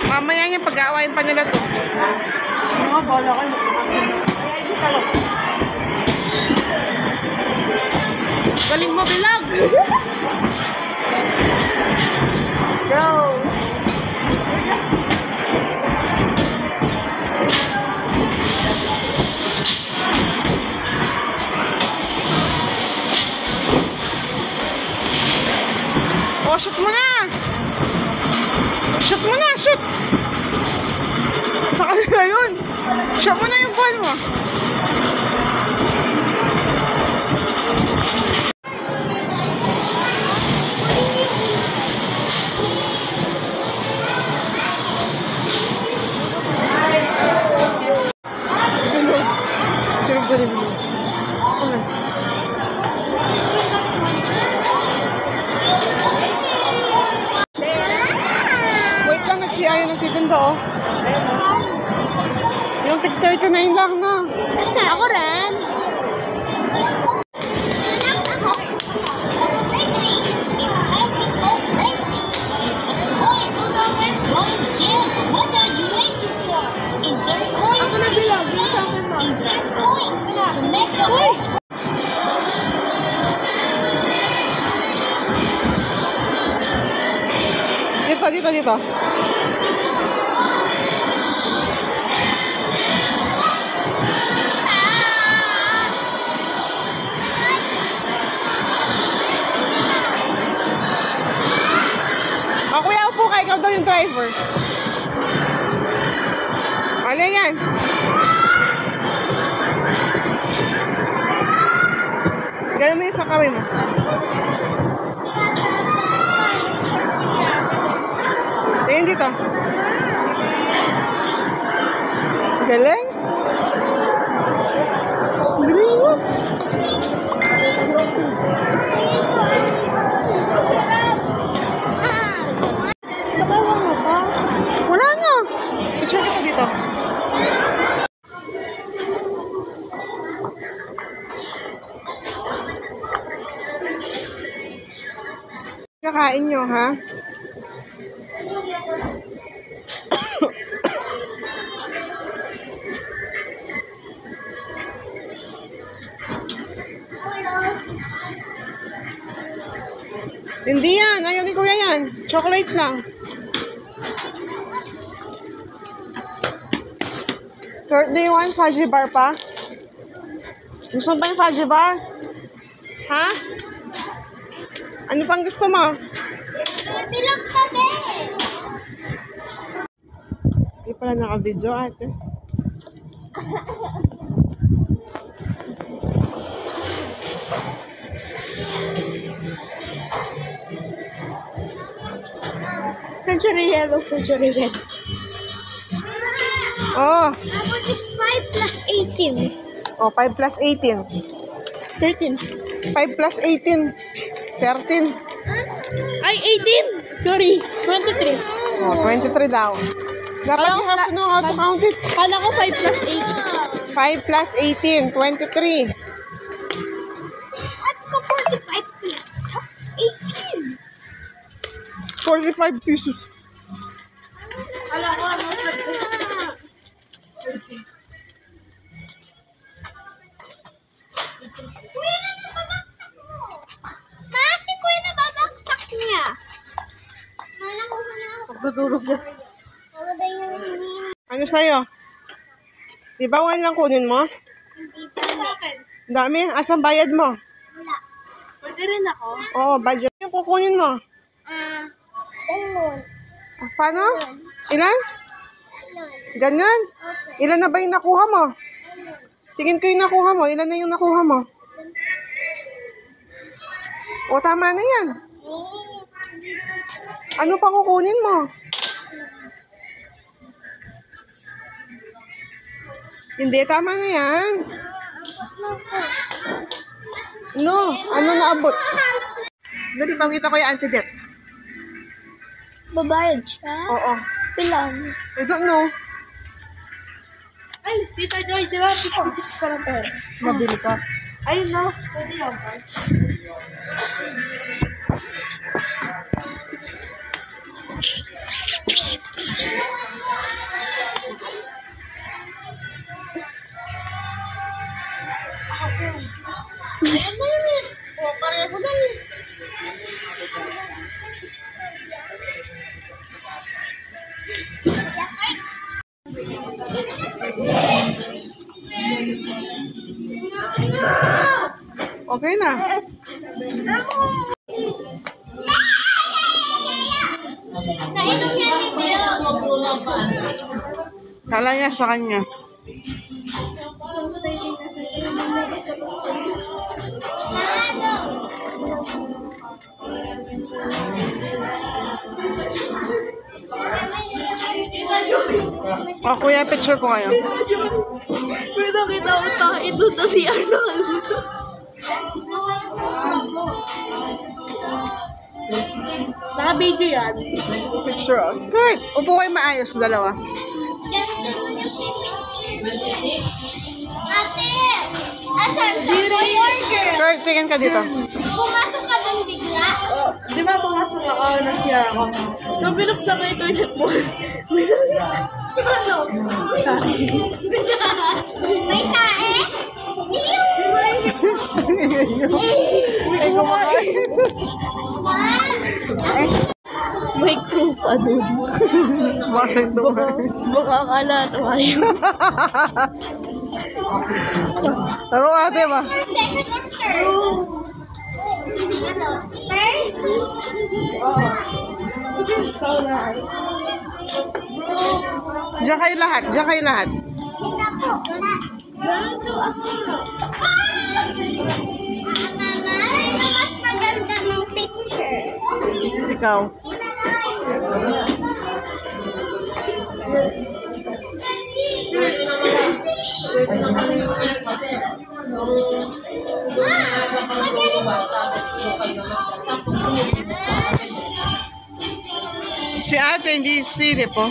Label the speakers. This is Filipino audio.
Speaker 1: Mamaya niya pag-aawain pa nila to.
Speaker 2: Mga bola ko. Kaya hindi ka lang.
Speaker 1: Galing mo, Bilag!
Speaker 2: Go!
Speaker 1: Oh, shoot mo na! Shoot mo na! Shoot! Sa kanila yun! Shoot mo na yung ball mo! Wait lang, nagsiayo ng titinda, oh. Yung tig 39 lang na.
Speaker 2: Asa ako rin.
Speaker 1: Ako na Bilag, yung sa akin mo. Dito. Kuya, upo ka. Ikaw daw yung driver. Ano yan? Gano'n mo yung sa kamay mo. Tingin dito. Galing. Galing mo. Wala na. Picture kita dito. Kakain nyo, ha? Hindi yan. Ayaw ni Kuya yan. Chocolate lang. Do you want fudgy bar pa? Gusto mo ba yung fudgy bar? Ha? Ano pang gusto mo?
Speaker 2: Bilag kami.
Speaker 1: Hindi pala naka-video, ate.
Speaker 2: Century yellow, century red.
Speaker 1: Oh.
Speaker 2: How about 5 plus 18?
Speaker 1: Oh, 5 plus 18.
Speaker 2: 13.
Speaker 1: 5 plus 18. 13.
Speaker 2: Ay, 18! Sorry, 23.
Speaker 1: Oh, 23 daw. Dapat you have to know how to count it.
Speaker 2: Kala ko 5 plus
Speaker 1: 5
Speaker 2: 8.
Speaker 1: plus 18, 23.
Speaker 2: At ko 45 plus 18.
Speaker 1: 45 pesos.
Speaker 2: Kala ko ano, Kuya, nababagsak mo. Si Kuya nababagsak niya. Kala ko na ako.
Speaker 1: Pagdudurog yan.
Speaker 2: Hindi
Speaker 1: Ano sa'yo? Di ba 1 lang kunin mo?
Speaker 2: sa akin.
Speaker 1: Dami. Asan bayad mo?
Speaker 2: Wala. Pwede rin ako.
Speaker 1: Oo, budget. Yung kukunin mo?
Speaker 2: Ganun.
Speaker 1: Ah, paano? Ilan? Ganyan? Ilan na ba yung nakuha mo? Tingin ko yung nakuha mo. Ilan na yung nakuha mo? O, tama na yan. Ano pa kukunin mo? Hindi, tama na yan. No, ano naabot? Dali, pamita ko yung antidet.
Speaker 2: Babayad siya?
Speaker 1: Oo.
Speaker 2: Pilang.
Speaker 1: I don't know.
Speaker 2: Ay, Tita Joy, di ba? 56 pa lang tayo. Mabili ka. Ayun na. Pwede yan ba?
Speaker 1: Okay na.
Speaker 2: Nainom yan ni Bill.
Speaker 1: Kala niya sa kanya. Oh, kuya, picture ko kayo.
Speaker 3: May nakita ko tayo doon sa si Arnold. Naka-video yan.
Speaker 1: Picture. Kurt, upo kayo maayos, dalawa.
Speaker 2: Ate! Asan sa boy order?
Speaker 1: Kurt, tingin ka dito.
Speaker 2: Pumasok ka dun bigla?
Speaker 3: Di ba pumasok ako, nag-share ako. So, binuksan ko yung toilet mo.
Speaker 2: Ano? May tae?
Speaker 1: Hindi ko makain.
Speaker 3: May crew pa doon.
Speaker 1: Bakit
Speaker 3: Baka akala tayo.
Speaker 1: Taro ate ba?
Speaker 2: Second or third? Ano? Third?
Speaker 3: Ikaw na.
Speaker 1: Diyan kayo lahat. Diyan kayo lahat.
Speaker 2: Sina po.
Speaker 3: Ganito ako.
Speaker 2: Mama, ano mas maganda ng picture?
Speaker 1: Ikaw. Si ate hindi silip oh.